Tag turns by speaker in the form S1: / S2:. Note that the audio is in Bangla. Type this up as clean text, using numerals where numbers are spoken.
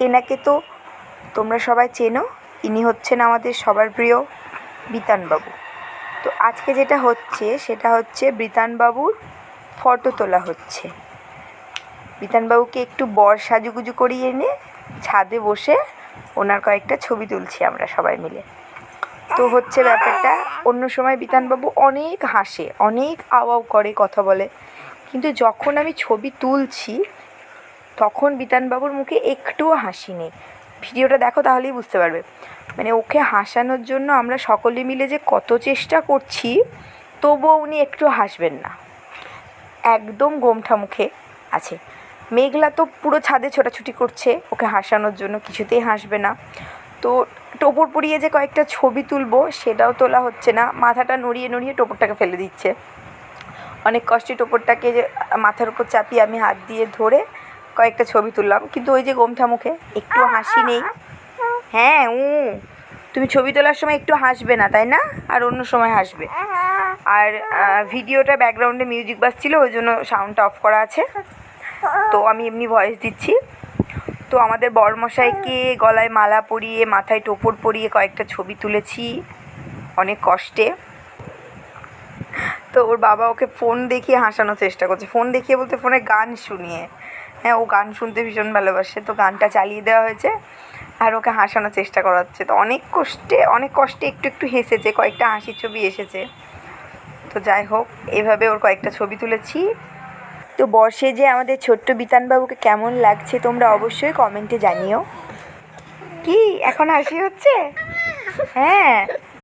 S1: এনাকে তো তোমরা সবাই চেনো, ইনি হচ্ছেন আমাদের সবার প্রিয় বিতানবাবু। তো আজকে যেটা হচ্ছে সেটা হচ্ছে বিতানবাবুর ফটো তোলা হচ্ছে। বিতানবাবুকে একটু বর সাজুগুজু করিয়ে এনে ছাদে বসে ওনার কয়েকটা ছবি তুলছি আমরা সবাই মিলে। তো হচ্ছে ব্যাপারটা, অন্য সময় বিতানবাবু অনেক হাসে, অনেক আওয়াও করে, কথা বলে, কিন্তু যখন আমি ছবি তুলছি তখন বিতানবাবুর মুখে একটুও হাসি নেই। ভিডিওটা দেখো তাহলেই বুঝতে পারবে। মানে ওকে হাসানোর জন্য আমরা সকলে মিলে যে কত চেষ্টা করছি, তবুও উনি একটু হাসবেন না, একদম গোমঠা মুখে আছে। মেঘলা তো পুরো ছাদে ছোটাছুটি করছে ওকে হাসানোর জন্য, কিছুতেই হাসবে না। তো টোপর পরিয়ে যে কয়েকটা ছবি তুলবো সেটাও তোলা হচ্ছে না, মাথাটা নড়িয়ে নড়িয়ে টোপরটাকে ফেলে দিচ্ছে। অনেক কষ্টে টোপরটাকে মাথার উপর চাপিয়ে আমি হাত দিয়ে ধরে কয়েকটা ছবি তুললাম, কিন্তু ওই যে গোমঠা মুখে, একটু হাসি নেই। হ্যাঁ, তুমি ছবি তোলার সময় একটু হাসবে না, তাই না? আর অন্য সময় হাসবে। আর ভিডিওটা ব্যাকগ্রাউন্ডে মিউজিক বাজছিল, ওই জন্য সাউন্ডটা অফ করা আছে। তো আমি এমনি ভয়েস দিচ্ছি। তো আমাদের বরমশাইকে গলায় মালা পরিয়ে মাথায় টোপর পরিয়ে কয়েকটা ছবি তুলেছি অনেক কষ্টে। তো ওর বাবা ওকে ফোন দেখিয়ে হাসানোর চেষ্টা করছে, ফোন দেখিয়ে বলতে ফোনে গান শুনিয়ে। হ্যাঁ, ও গান শুনতে ভীষণ ভালোবাসে, তো গানটা চালিয়ে দেওয়া হয়েছে আর ওকে হাসানোর চেষ্টা করা হচ্ছে। তো অনেক কষ্টে একটু একটু হেসেছে, কয়েকটা হাসির ছবি এসেছে। তো যাই হোক, এভাবে ওর কয়েকটা ছবি তুলেছি। তো বর্ষে যে আমাদের ছোট্ট বিতানবাবুকে কেমন লাগছে তোমরা অবশ্যই কমেন্টে জানিও। কি এখন হাসি হচ্ছে? হ্যাঁ।